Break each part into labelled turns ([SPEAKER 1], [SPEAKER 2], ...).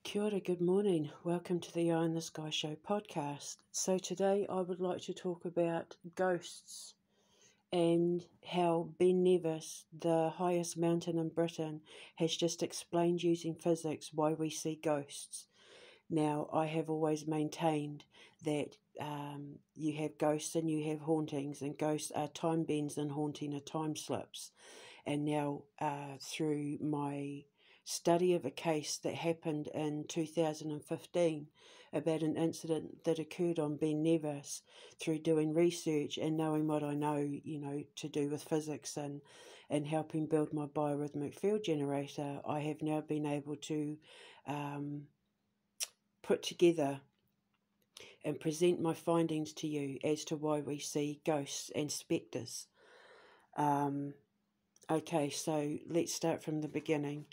[SPEAKER 1] Kia ora, good morning. Welcome to the Eye in the Sky Show podcast. So today I would like to talk about ghosts and how Ben Nevis, the highest mountain in Britain, has just explained using physics why we see ghosts. Now, I have always maintained that you have ghosts and you have hauntings, and ghosts are time bends and haunting are time slips. And now through my study of a case that happened in 2015 about an incident that occurred on Ben Nevis, through doing research and knowing what I know, to do with physics and helping build my biorhythmic field generator, I have now been able to put together and present my findings to you as to why we see ghosts and spectres. Okay, so let's start from the beginning.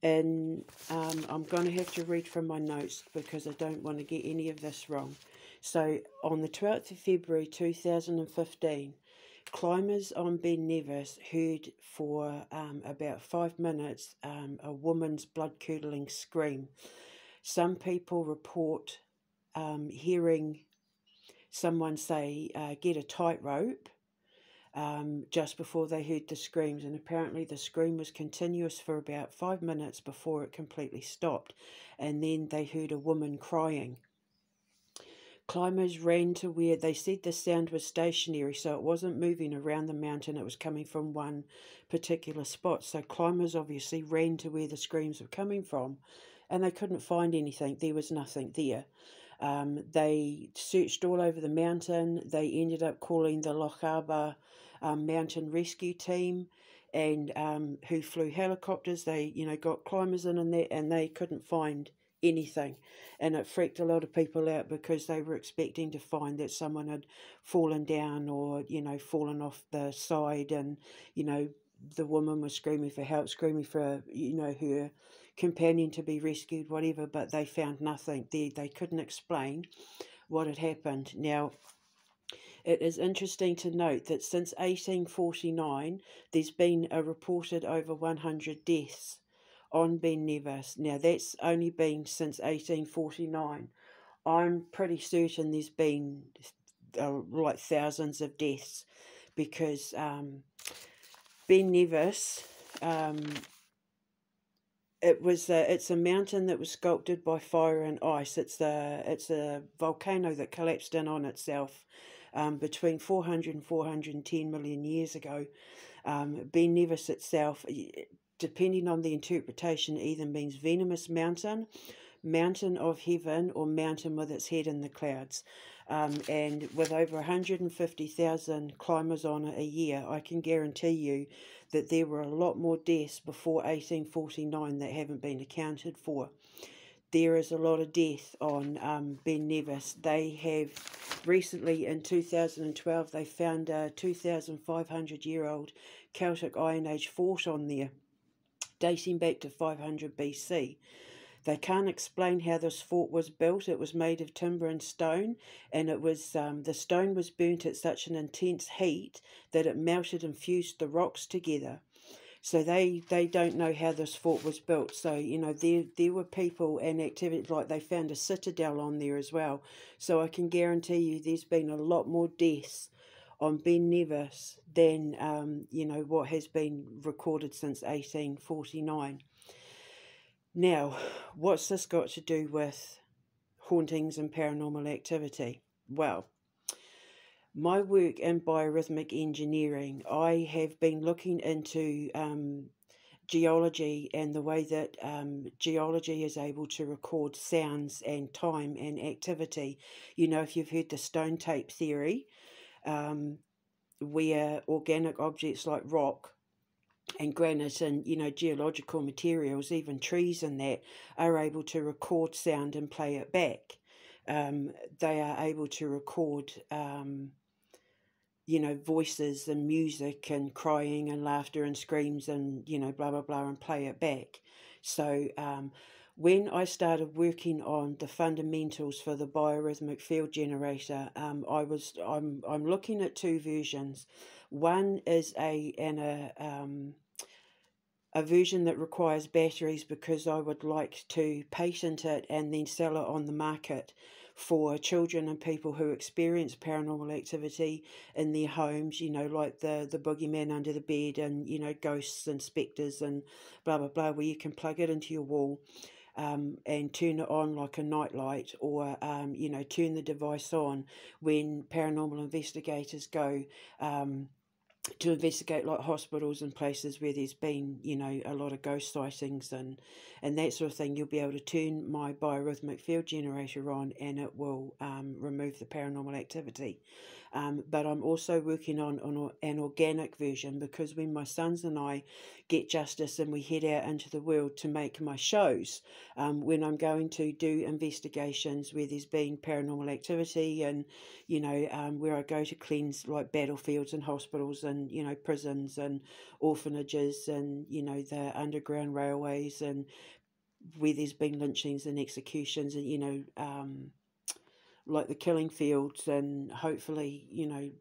[SPEAKER 1] And I'm going to have to read from my notes because I don't want to get any of this wrong. So on the 12th of February 2015, climbers on Ben Nevis heard for about 5 minutes a woman's blood-curdling scream. Some people report hearing someone say, get a tightrope, just before they heard the screams, and apparently the scream was continuous for about 5 minutes before it completely stopped, and then they heard a woman crying. Climbers ran to where they said the sound was stationary, so it wasn't moving around the mountain, it was coming from one particular spot. So climbers obviously ran to where the screams were coming from, and they couldn't find anything. There was nothing there. They searched all over the mountain. They ended up calling the Lochaba mountain rescue team, and who flew helicopters. They got climbers in there, and they couldn't find anything, and it freaked a lot of people out because they were expecting to find that someone had fallen down or fallen off the side, and the woman was screaming for help, screaming for her companion to be rescued, whatever, but they found nothing. They couldn't explain what had happened. Now, it is interesting to note that since 1849, there's been a reported over 100 deaths on Ben Nevis. Now, that's only been since 1849. I'm pretty certain there's been like thousands of deaths because Ben Nevis, it's a mountain that was sculpted by fire and ice. It's a volcano that collapsed in on itself between 400 and 410 million years ago. Ben Nevis itself, depending on the interpretation, either means venomous mountain, mountain of heaven, or mountain with its head in the clouds. And with over 150,000 climbers on it a year, I can guarantee you that there were a lot more deaths before 1849 that haven't been accounted for. There is a lot of death on Ben Nevis. They have recently, in 2012, they found a 2,500-year-old Celtic Iron Age fort on there, dating back to 500 BC. They can't explain how this fort was built. It was made of timber and stone, and it was the stone was burnt at such an intense heat that it melted and fused the rocks together. So they don't know how this fort was built. So, there were people and activities, like they found a citadel on there as well. So I can guarantee you there's been a lot more deaths on Ben Nevis than, what has been recorded since 1849. Now, what's this got to do with hauntings and paranormal activity? Well, my work in biorhythmic engineering, I have been looking into geology and the way that geology is able to record sounds and time and activity. If you've heard the stone tape theory, where organic objects like rock and granite and geological materials, even trees and that, are able to record sound and play it back. They are able to record voices and music and crying and laughter and screams and blah blah blah, and play it back. So when I started working on the fundamentals for the biorhythmic field generator, I'm looking at two versions. One is a a version that requires batteries because I would like to patent it and then sell it on the market for children and people who experience paranormal activity in their homes, you know, like the boogeyman under the bed and, you know, ghosts and spectres and blah, blah, blah, where you can plug it into your wall and turn it on like a nightlight, or, you know, turn the device on when paranormal investigators go to investigate like hospitals and places where there's been, you know, a lot of ghost sightings and that sort of thing. You'll be able to turn my biorhythmic field generator on and it will remove the paranormal activity. But I'm also working on an organic version, because when my sons and I get justice and we head out into the world to make my shows, when I'm going to do investigations where there's been paranormal activity and, you know, where I go to cleanse like battlefields and hospitals and, you know, prisons and orphanages and, you know, the underground railways and where there's been lynchings and executions and, you know, like the killing fields, and hopefully, you know,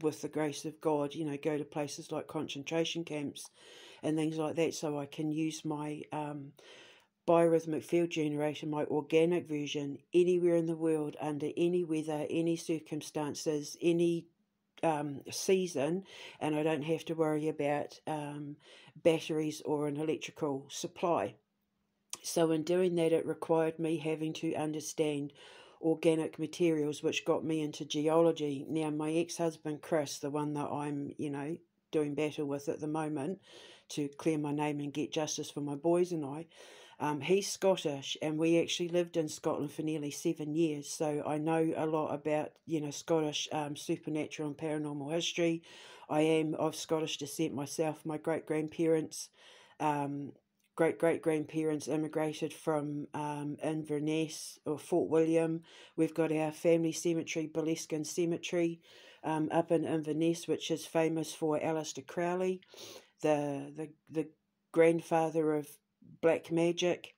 [SPEAKER 1] with the grace of God, you know, go to places like concentration camps and things like that, so I can use my biorhythmic field generator, my organic version, anywhere in the world, under any weather, any circumstances, any season, and I don't have to worry about batteries or an electrical supply. So in doing that, it required me having to understand organic materials, which got me into geology. Now, my ex-husband, Chris, the one that I'm, you know, doing battle with at the moment to clear my name and get justice for my boys and I, he's Scottish, and we actually lived in Scotland for nearly 7 years. So I know a lot about, you know, Scottish supernatural and paranormal history. I am of Scottish descent myself. My great-grandparents great-great-grandparents immigrated from Inverness or Fort William. We've got our family cemetery, Boleskine Cemetery, up in Inverness, which is famous for Aleister Crowley, the grandfather of black magic.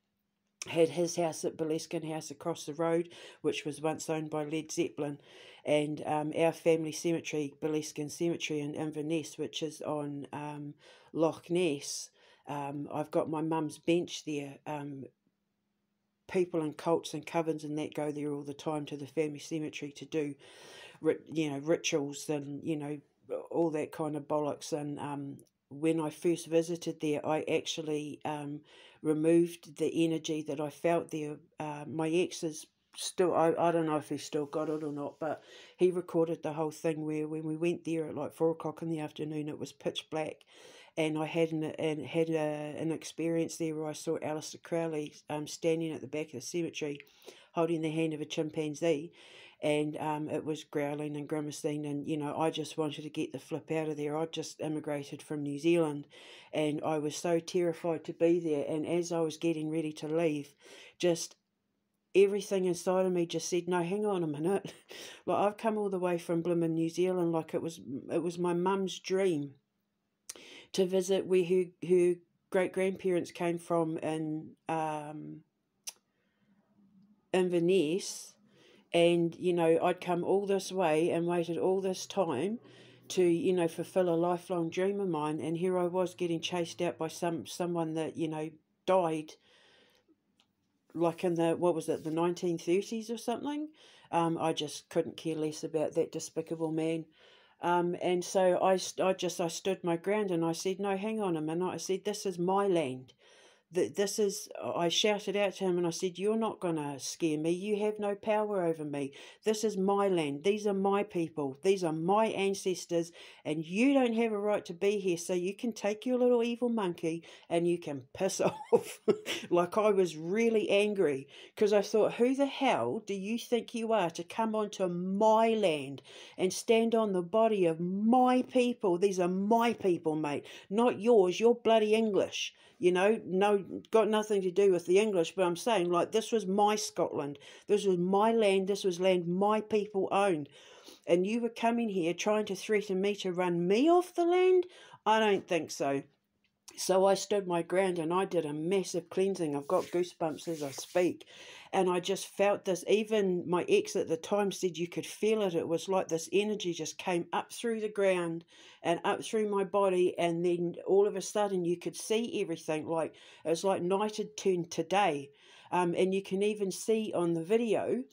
[SPEAKER 1] Had his house at Boleskine House across the road, which was once owned by Led Zeppelin. And our family cemetery, Boleskine Cemetery in Inverness, which is on Loch Ness. I've got my mum's bench there. People in cults and covens and that go there all the time to the family cemetery to do, you know, rituals and, you know, all that kind of bollocks. And when I first visited there, I actually removed the energy that I felt there. My ex is still, I don't know if he's still got it or not, but he recorded the whole thing where when we went there at like 4 o'clock in the afternoon, it was pitch black. And I had an experience there where I saw Aleister Crowley standing at the back of the cemetery holding the hand of a chimpanzee, and it was growling and grimacing, and, you know, I just wanted to get the flip out of there. I'd just immigrated from New Zealand, and I was so terrified to be there, and as I was getting ready to leave, just everything inside of me just said, no, hang on a minute. Like, I've come all the way from blimmin' New Zealand, like it was my mum's dream to visit where her great-grandparents came from in Inverness, and, you know, I'd come all this way and waited all this time to, you know, fulfill a lifelong dream of mine, and here I was getting chased out by someone that, you know, died like in the, what was it, the 1930s or something. I just couldn't care less about that despicable man. And so I stood my ground and I said, no, hang on a minute. I said, this is my land. This is, I shouted out to him and I said, you're not going to scare me. You have no power over me. This is my land. These are my people. These are my ancestors, and you don't have a right to be here. So you can take your little evil monkey and you can piss off. Like, I was really angry because I thought, who the hell do you think you are to come onto my land and stand on the body of my people? These are my people, mate, not yours. You're bloody English. You know, no, got nothing to do with the English, but I'm saying, like, this was my Scotland. This was my land. This was land my people owned. And you were coming here trying to threaten me to run me off the land? I don't think so. So I stood my ground and I did a massive cleansing. I've got goosebumps as I speak. And I just felt this. Even my ex at the time said you could feel it. It was like this energy just came up through the ground and up through my body. And then all of a sudden you could see everything. Like it was like night had turned to day. And you can even see on the video,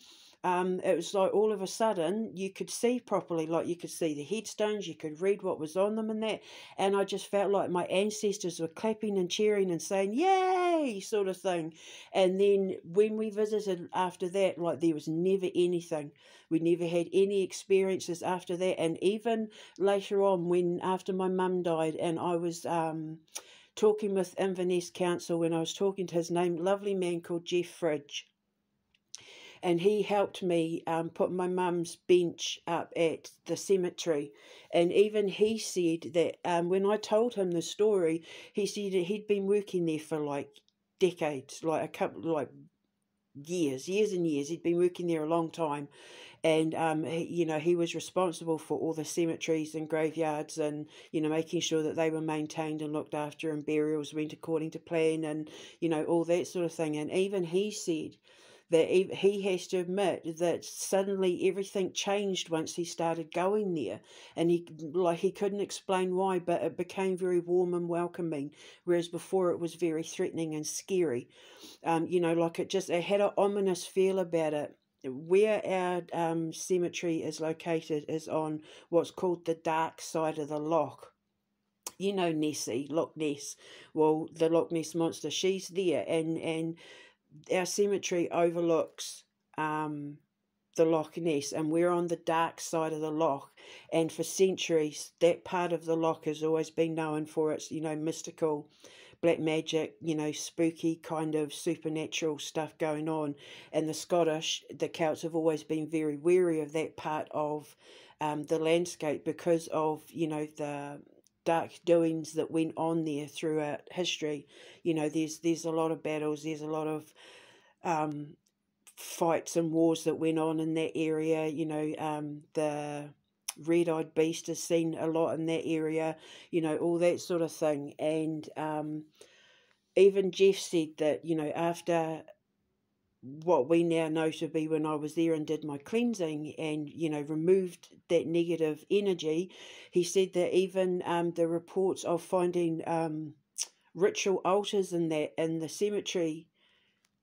[SPEAKER 1] it was like all of a sudden you could see properly, like you could see the headstones, you could read what was on them and that. And I just felt like my ancestors were clapping and cheering and saying, yay, sort of thing. And then when we visited after that, like there was never anything. We never had any experiences after that. And even later on, when after my mum died and I was talking with Inverness Council, when I was talking to his name, lovely man called Jeff Fridge, and he helped me put my mum's bench up at the cemetery. And even he said that when I told him the story, he said that he'd been working there for like decades, like a couple, like years and years. He'd been working there a long time. And he was responsible for all the cemeteries and graveyards, and making sure that they were maintained and looked after, and burials went according to plan, and all that sort of thing. And even he said that he has to admit that suddenly everything changed once he started going there, and he couldn't explain why, but it became very warm and welcoming, whereas before it was very threatening and scary. Like it had an ominous feel about it. Where our cemetery is located is on what's called the dark side of the loch. Nessie, Loch Ness. Well, the Loch Ness monster, she's there, and our cemetery overlooks the Loch Ness, and we're on the dark side of the loch. And for centuries, that part of the loch has always been known for its, mystical, black magic, spooky kind of supernatural stuff going on. And the Celts have always been very wary of that part of the landscape because of, the dark doings that went on there throughout history. There's a lot of battles, there's a lot of fights and wars that went on in that area. The red-eyed beast is seen a lot in that area, all that sort of thing. And even Jeff said that, after what we now know to be when I was there and did my cleansing and, removed that negative energy, he said that even the reports of finding ritual altars in the cemetery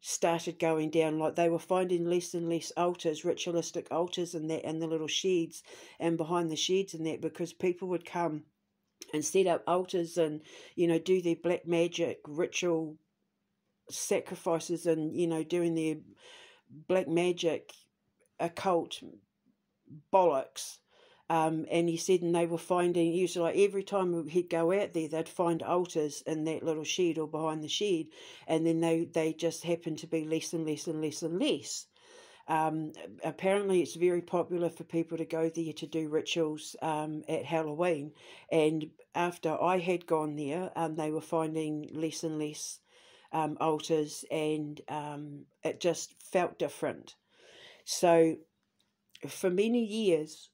[SPEAKER 1] started going down. Like they were finding less and less altars, ritualistic altars in the little sheds and behind the sheds and that, because people would come and set up altars and, do their black magic ritual sacrifices and, doing their black magic occult bollocks. And he said, and they were finding, usually like every time he'd go out there, they'd find altars in that little shed or behind the shed. And then they just happened to be less and less and less and less. Apparently it's very popular for people to go there to do rituals at Halloween. And after I had gone there, they were finding less and less altars, and it just felt different. So for many years,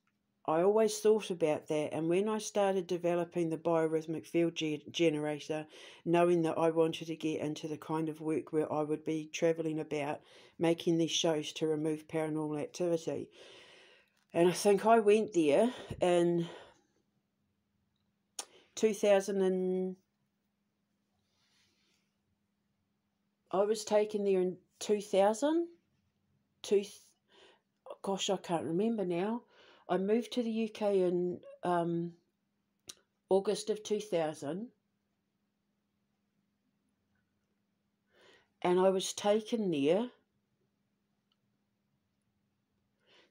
[SPEAKER 1] I always thought about that, and when I started developing the biorhythmic field generator, knowing that I wanted to get into the kind of work where I would be travelling about making these shows to remove paranormal activity, and I think I went there in 2000 I was taken there in 2000. Gosh, I can't remember now. I moved to the UK in August of 2000, and I was taken there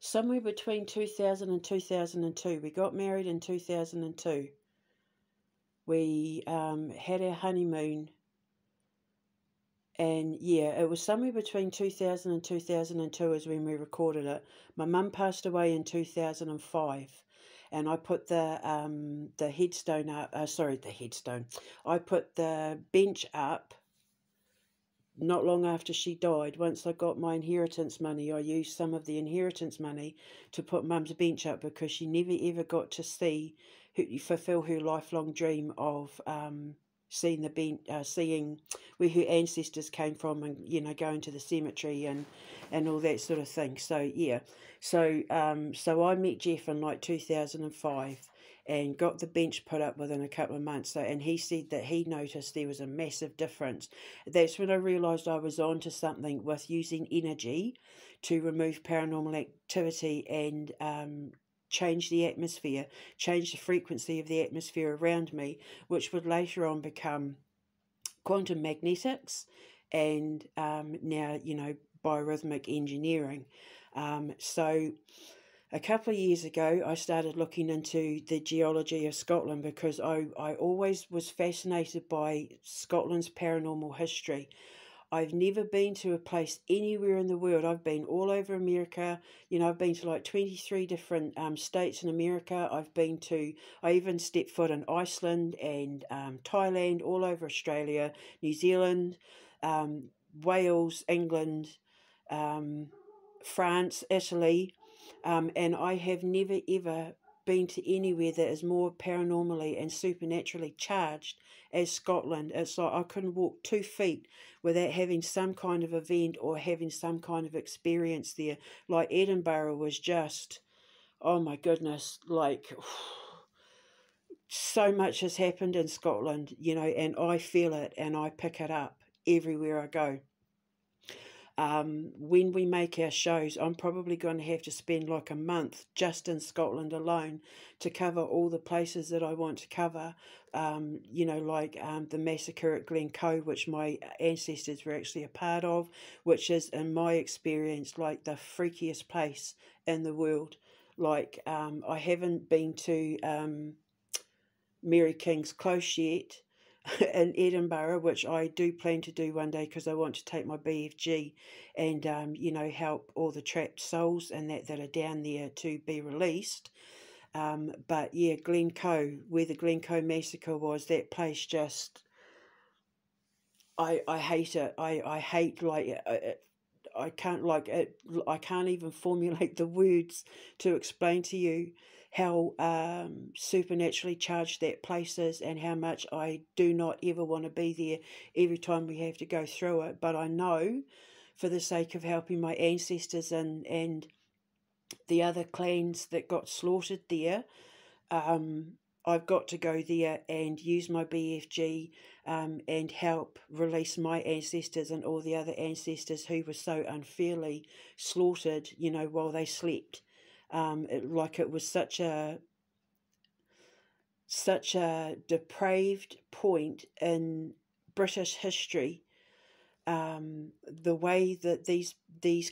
[SPEAKER 1] somewhere between 2000 and 2002. We got married in 2002. We had our honeymoon, and yeah, it was somewhere between 2000 and 2002 is when we recorded it. My mum passed away in 2005. And I put the headstone up, the headstone. I put the bench up not long after she died. Once I got my inheritance money, I used some of the inheritance money to put Mum's bench up because she never ever got to fulfill her lifelong dream of seeing seeing where her ancestors came from, and going to the cemetery and all that sort of thing. So yeah, so I met Jeff in like 2005 and got the bench put up within a couple of months. So, and he said that he noticed there was a massive difference. That's when I realised I was on to something with using energy to remove paranormal activity and change the atmosphere, change the frequency of the atmosphere around me, which would later on become quantum magnetics and now, biorhythmic engineering. So a couple of years ago, I started looking into the geology of Scotland because I always was fascinated by Scotland's paranormal history. I've never been to a place anywhere in the world. I've been all over America. I've been to like 23 different states in America. I even stepped foot in Iceland and Thailand, all over Australia, New Zealand, Wales, England, France, Italy. And I have never ever been to anywhere that is more paranormally and supernaturally charged as Scotland. It's like I couldn't walk 2 feet without having some kind of event or having some kind of experience there. Like Edinburgh was just, oh my goodness, like so much has happened in Scotland, and I feel it and I pick it up everywhere I go. When we make our shows, I'm probably going to have to spend like a month just in Scotland alone to cover all the places that I want to cover. Like the massacre at Glencoe, which my ancestors were actually a part of, which is, in my experience, like the freakiest place in the world. Like, I haven't been to Mary King's Close yet in Edinburgh, which I do plan to do one day because I want to take my BFG and help all the trapped souls and that are down there to be released. But yeah, Glencoe, where the Glencoe massacre was, that place just, I hate it. I hate, like I can't, like it. I can't even formulate the words to explain to you how supernaturally charged that place is and how much I do not ever want to be there every time we have to go through it. But I know, for the sake of helping my ancestors and the other clans that got slaughtered there, I've got to go there and use my BFG and help release my ancestors and all the other ancestors who were so unfairly slaughtered, while they slept. It was such a depraved point in British history. The way that these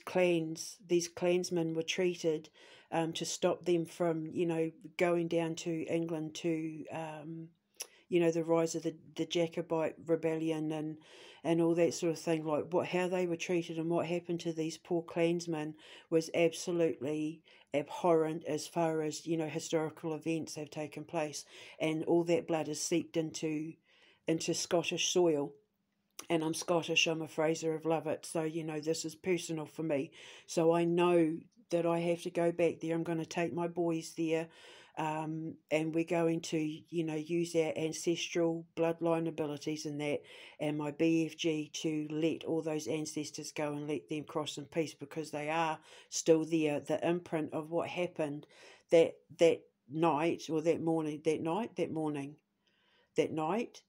[SPEAKER 1] clansmen were treated, to stop them from going down to England to the rise of the Jacobite rebellion and all that sort of thing, like how they were treated and what happened to these poor clansmen was absolutely abhorrent as far as historical events have taken place, and all that blood has seeped into Scottish soil. And I'm Scottish, I'm a Fraser of Lovat, so this is personal for me. So I know that I have to go back there. I'm going to take my boys there, and we're going to use our ancestral bloodline abilities and that, and my BFG to let all those ancestors go and let them cross in peace, because they are still there. The imprint of what happened that night, or that night,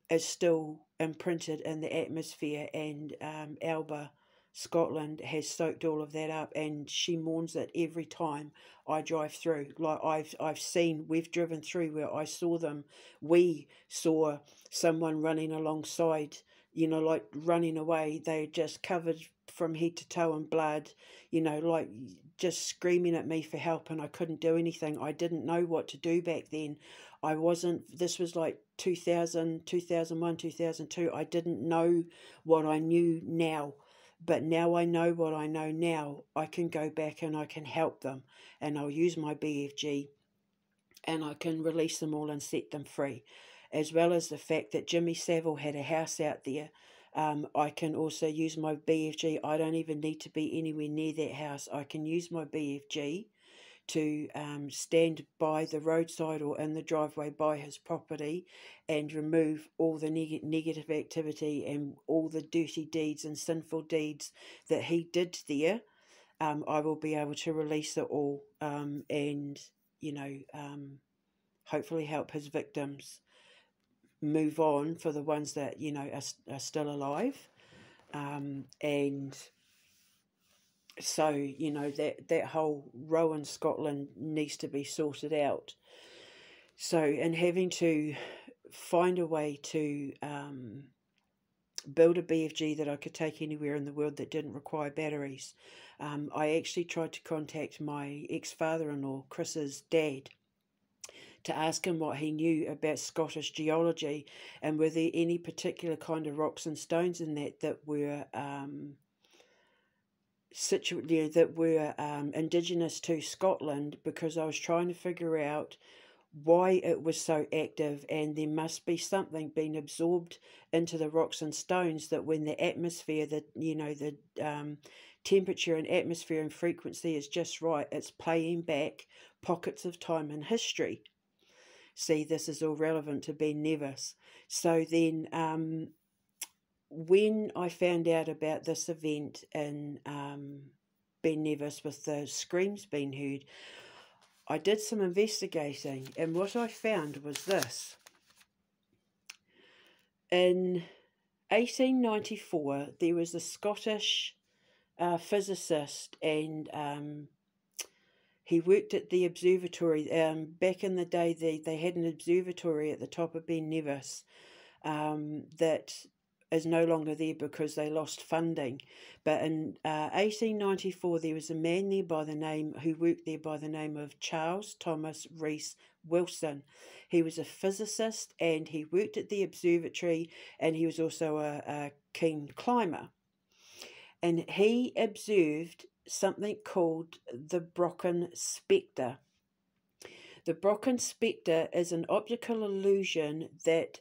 [SPEAKER 1] is still imprinted in the atmosphere, and Alba, Scotland, has soaked all of that up, and she mourns it every time I drive through. Like we've driven through where we saw someone running alongside, like running away. They're just covered from head to toe in blood, like just screaming at me for help, and I couldn't do anything. I didn't know what to do back then. This was like 2000, 2001, 2002. I didn't know what I knew now. But now I know what I know now. I can go back and I can help them. And I'll use my BFG and I can release them all and set them free. As well as the fact that Jimmy Savile had a house out there. I can also use my BFG. I don't even need to be anywhere near that house. I can use my BFG to stand by the roadside or in the driveway by his property and remove all the negative activity and all the dirty deeds and sinful deeds that he did there. I will be able to release it all and, you know, hopefully help his victims move on, for the ones that, you know, are still alive. And so, you know, that whole row in Scotland needs to be sorted out. So, in having to find a way to build a BFG that I could take anywhere in the world that didn't require batteries, I actually tried to contact my ex-father-in-law, Chris's dad, to ask him what he knew about Scottish geology, and were there any particular kind of rocks and stones in that were indigenous to Scotland, because I was trying to figure out why it was so active, and there must be something being absorbed into the rocks and stones that when the atmosphere, the temperature and atmosphere and frequency is just right, it's playing back pockets of time in history. See, this is all relevant to Ben Nevis. So then when I found out about this event in Ben Nevis with the screams being heard, I did some investigating, and what I found was this. In 1894, there was a Scottish physicist, and he worked at the observatory. Back in the day, they had an observatory at the top of Ben Nevis that is no longer there because they lost funding. But in 1894, there was a man there who worked there by the name of Charles Thomson Rees Wilson. He was a physicist, and he worked at the observatory, and he was also a keen climber. And he observed something called the Brocken spectre. The Brocken spectre is an optical illusion that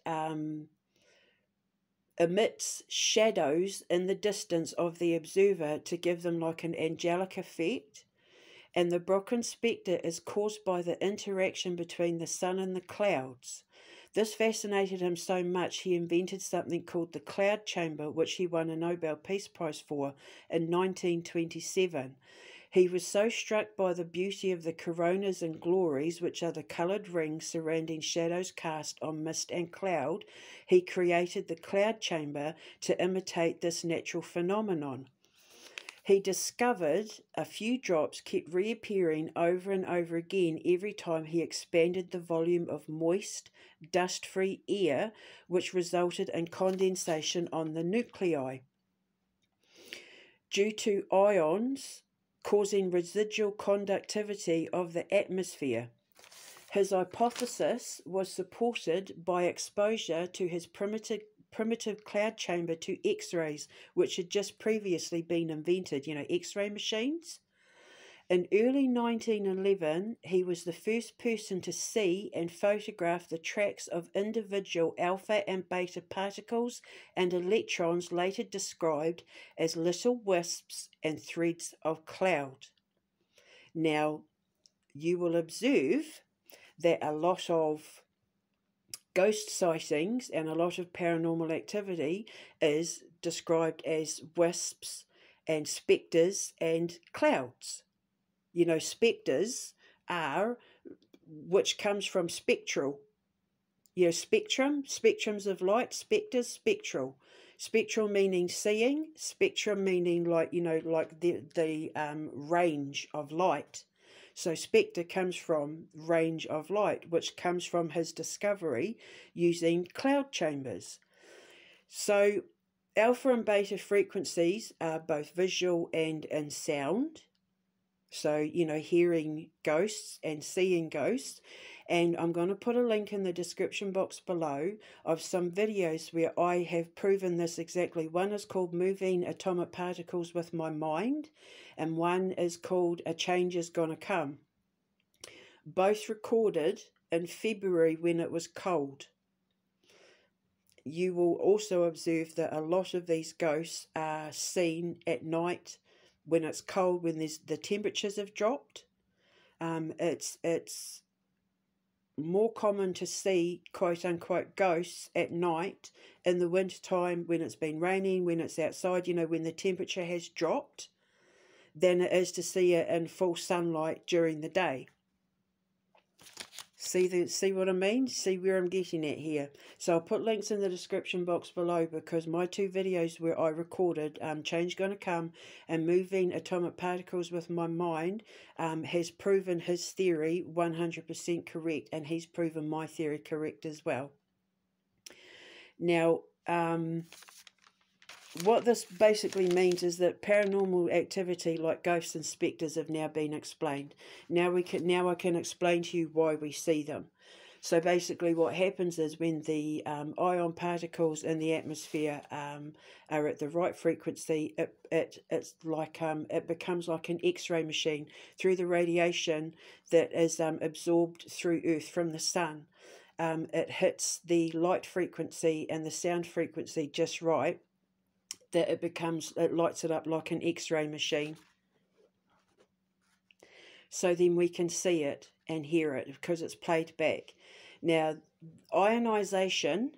[SPEAKER 1] emits shadows in the distance of the observer to give them like an angelic effect. And the Brocken spectre is caused by the interaction between the sun and the clouds. This fascinated him so much he invented something called the cloud chamber, which he won a Nobel Peace Prize for in 1927. He was so struck by the beauty of the coronas and glories, which are the coloured rings surrounding shadows cast on mist and cloud, he created the cloud chamber to imitate this natural phenomenon. He discovered a few drops kept reappearing over and over again every time he expanded the volume of moist, dust-free air, which resulted in condensation on the nuclei. Due to ions causing residual conductivity of the atmosphere. His hypothesis was supported by exposure to his primitive cloud chamber to X-rays, which had just previously been invented, X-ray machines. In early 1911, he was the first person to see and photograph the tracks of individual alpha and beta particles and electrons, later described as little wisps and threads of cloud. Now, you will observe that a lot of ghost sightings and a lot of paranormal activity is described as wisps and spectres and clouds. Spectres are, which comes from spectral. Spectrums of light, spectres, spectral. Spectral meaning seeing, spectrum meaning like the range of light. So spectre comes from range of light, which comes from his discovery using cloud chambers. So alpha and beta frequencies are both visual and in sound. So, hearing ghosts and seeing ghosts. And I'm going to put a link in the description box below of some videos where I have proven this exactly. One is called Moving Atomic Particles with My Mind, and one is called A Change Is Gonna Come. Both recorded in February when it was cold. You will also observe that a lot of these ghosts are seen at night when it's cold, when the temperatures have dropped. It's more common to see quote-unquote ghosts at night in the winter time when it's been raining, when it's outside, when the temperature has dropped, than it is to see it in full sunlight during the day. See what I mean? See where I'm getting at here? So I'll put links in the description box below, because my 2 videos where I recorded Change Gonna Come and Moving Atomic Particles with My Mind has proven his theory 100% correct, and he's proven my theory correct as well. Now, what this basically means is that paranormal activity like ghosts and spectres have now been explained. Now I can explain to you why we see them. So basically what happens is when the ion particles in the atmosphere are at the right frequency, it becomes like an X-ray machine through the radiation that is absorbed through Earth from the sun. It hits the light frequency and the sound frequency just right, that it lights it up like an X-ray machine. So then we can see it and hear it because it's played back. Now, ionization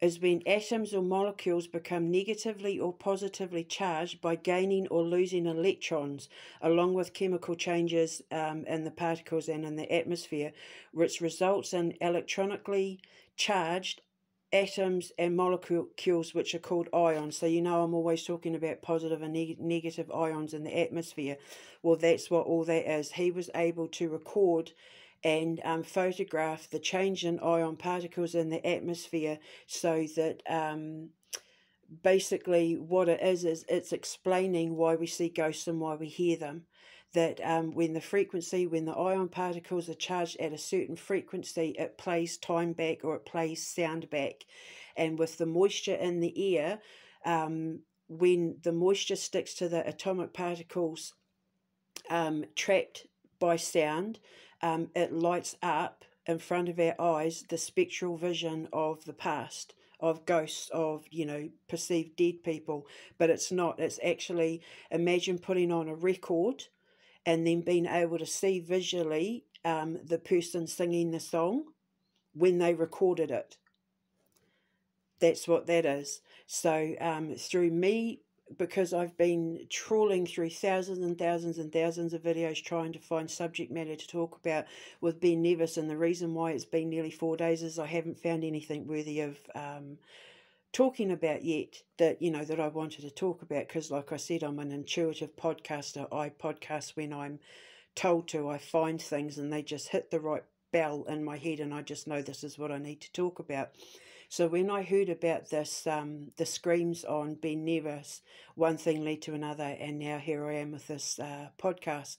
[SPEAKER 1] is when atoms or molecules become negatively or positively charged by gaining or losing electrons, along with chemical changes in the particles and in the atmosphere, which results in electronically charged atoms and molecules, which are called ions. So I'm always talking about positive and negative ions in the atmosphere. Well, that's what all that is. He was able to record and photograph the change in ion particles in the atmosphere, so that basically what it is it's explaining why we see ghosts and why we hear them. That when the ion particles are charged at a certain frequency, it plays time back, or it plays sound back. And with the moisture in the air, when the moisture sticks to the atomic particles trapped by sound, it lights up in front of our eyes the spectral vision of the past, of ghosts, of perceived dead people. But it's not. It's actually, imagine putting on a record and then being able to see visually the person singing the song when they recorded it. That's what that is. So through me, because I've been trawling through thousands and thousands and thousands of videos trying to find subject matter to talk about with Ben Nevis, and the reason why it's been nearly 4 days is I haven't found anything worthy of talking about yet that that I wanted to talk about, because like I said, I'm an intuitive podcaster. I podcast when I'm told to. I find things and they just hit the right bell in my head, and I just know this is what I need to talk about. So when I heard about this, the screams on Ben Nevis, one thing led to another, and now here I am with this podcast.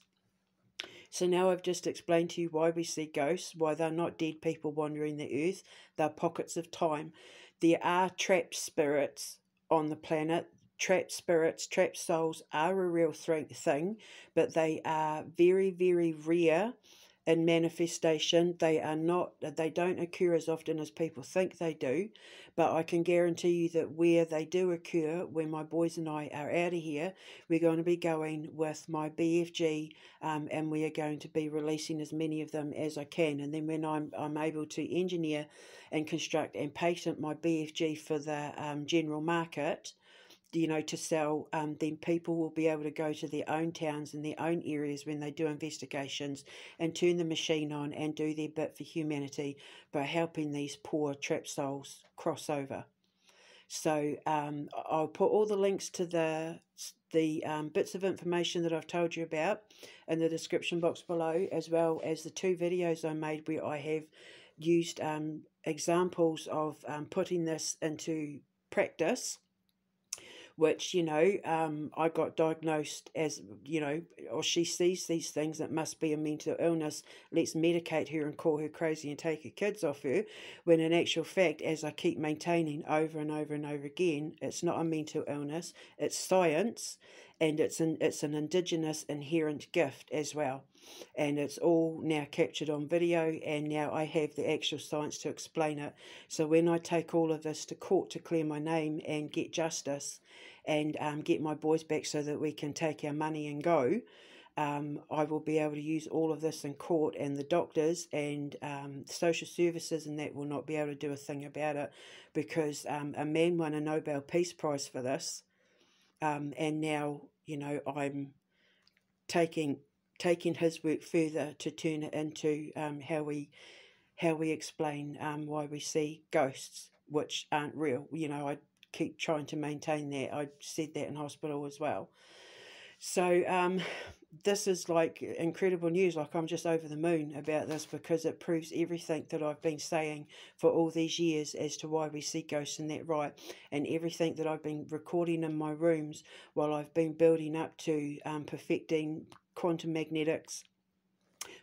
[SPEAKER 1] So now I've just explained to you why we see ghosts, why they're not dead people wandering the earth, they're pockets of time. There are trapped spirits on the planet. Trapped spirits, trapped souls are a real thing, but they are very, very rare in manifestation. They don't occur as often as people think they do, but I can guarantee you that where they do occur, when my boys and I are out of here, we're going to be going with my BFG, and we are going to be releasing as many of them as I can. And then when I'm able to engineer and construct and patent my BFG for the general market, to sell, then people will be able to go to their own towns and their own areas when they do investigations and turn the machine on and do their bit for humanity by helping these poor trapped souls cross over. So I'll put all the links to the bits of information that I've told you about in the description box below, as well as the 2 videos I made where I have used examples of putting this into practice, which, I got diagnosed as, or she sees these things, it must be a mental illness, let's medicate her and call her crazy and take her kids off her, when in actual fact, as I keep maintaining over and over and over again, it's not a mental illness, it's science, and it's an indigenous inherent gift as well. And it's all now captured on video, and now I have the actual science to explain it. So when I take all of this to court to clear my name and get justice and get my boys back so that we can take our money and go, I will be able to use all of this in court, and the doctors and social services and that will not be able to do a thing about it, because a man won a Nobel Peace Prize for this, and now, you know, I'm taking his work further to turn it into how we explain why we see ghosts, which aren't real. You know, I keep trying to maintain that. I said that in hospital as well. So this is like incredible news. Like, I'm just over the moon about this, because it proves everything that I've been saying for all these years as to why we see ghosts and that, right, and everything that I've been recording in my rooms while I've been building up to perfecting quantum magnetics,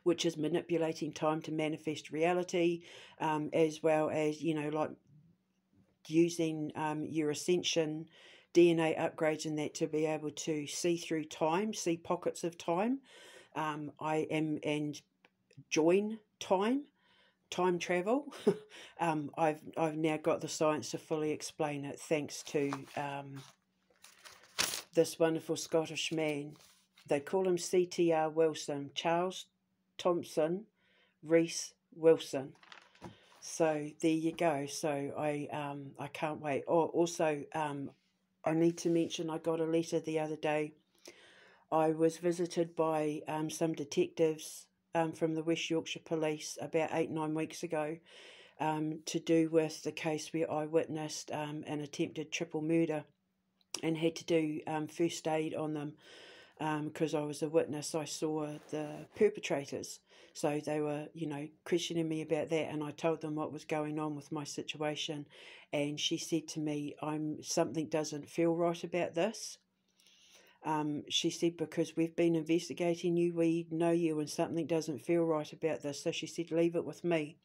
[SPEAKER 1] which is manipulating time to manifest reality, as well as, you know, like using your ascension DNA upgrades and that to be able to see through time, see pockets of time. And join time travel. I've now got the science to fully explain it, thanks to this wonderful Scottish man. They call him CTR Wilson, Charles Thomson Rees Wilson. So there you go. So I can't wait. Oh, also, I need to mention, I got a letter the other day. I was visited by some detectives from the West Yorkshire Police about 8-9 weeks ago, to do with the case where I witnessed an attempted triple murder and had to do first aid on them, because I was a witness. I saw the perpetrators. So they were, you know, questioning me about that, and I told them what was going on with my situation. And she said to me, something doesn't feel right about this. She said, because we've been investigating you, we know you, and something doesn't feel right about this. So she said, leave it with me.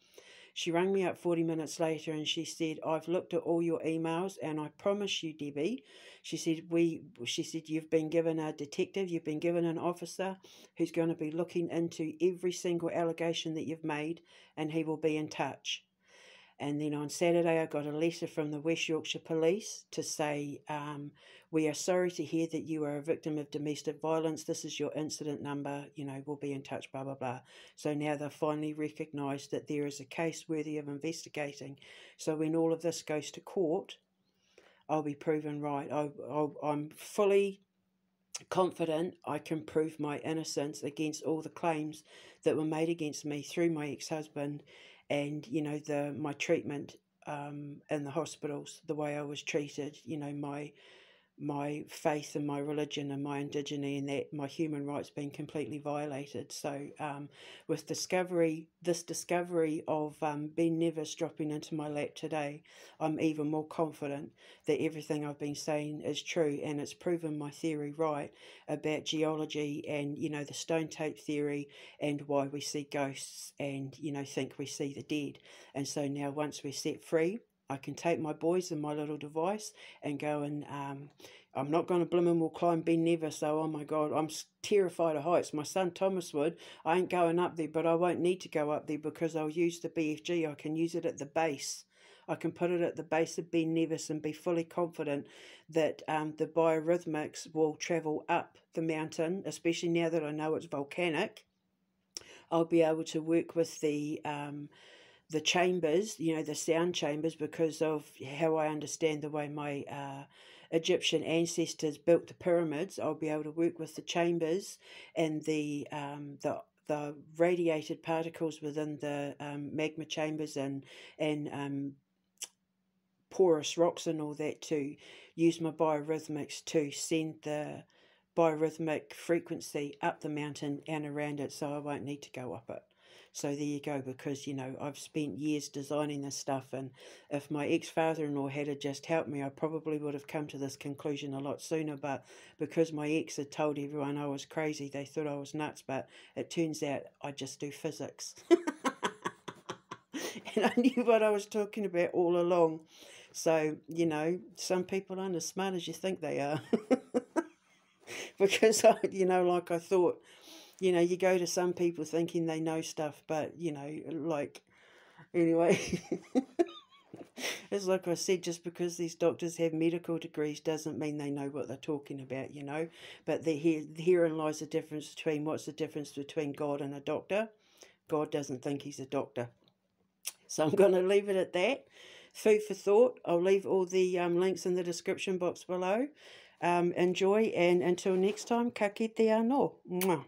[SPEAKER 1] She rang me up 40 minutes later and she said, I've looked at all your emails, and I promise you, Debbie, she said, you've been given a detective, you've been given an officer who's going to be looking into every single allegation that you've made, and he will be in touch. And then on Saturday, I got a letter from the West Yorkshire Police to say, we are sorry to hear that you are a victim of domestic violence. This is your incident number. You know, we'll be in touch, blah, blah, blah. So now they've finally recognised that there is a case worthy of investigating. So when all of this goes to court, I'll be proven right. I'm fully confident I can prove my innocence against all the claims that were made against me through my ex-husband, and, you know, my treatment in the hospitals, the way I was treated, you know, my faith and my religion and my indigeneity, and that my human rights being completely violated. So with this discovery of Ben Nevis dropping into my lap today, I'm even more confident that everything I've been saying is true, and it's proven my theory right about geology and, you know, the stone tape theory, and why we see ghosts and, you know, think we see the dead. And so now, once we're set free, I can take my boys and my little device and go and, I'm not going to blimmin' will climb Ben Nevis, so oh my God, I'm terrified of heights. My son Thomas would. I ain't going up there, but I won't need to go up there, because I'll use the BFG. I can use it at the base. I can put it at the base of Ben Nevis and be fully confident that the biorhythmics will travel up the mountain, especially now that I know it's volcanic. I'll be able to work with the chambers, you know, the sound chambers, because of how I understand the way my Egyptian ancestors built the pyramids. I'll be able to work with the chambers and the radiated particles within the magma chambers and porous rocks and all that, to use my biorhythmics to send the biorhythmic frequency up the mountain and around it, so I won't need to go up it. So there you go, because, you know, I've spent years designing this stuff, and if my ex-father-in-law had just helped me, I probably would have come to this conclusion a lot sooner, but because my ex had told everyone I was crazy, they thought I was nuts, but it turns out I just do physics. And I knew what I was talking about all along. So, you know, some people aren't as smart as you think they are. Because, you know, like I thought, you know, you go to some people thinking they know stuff, but, you know, like, anyway. It's like I said, just because these doctors have medical degrees doesn't mean they know what they're talking about, you know. But herein lies the difference between, what's the difference between God and a doctor? God doesn't think he's a doctor. So I'm going to leave it at that. Food for thought. I'll leave all the links in the description box below. Enjoy, and until next time, ka kite anō. Mwah.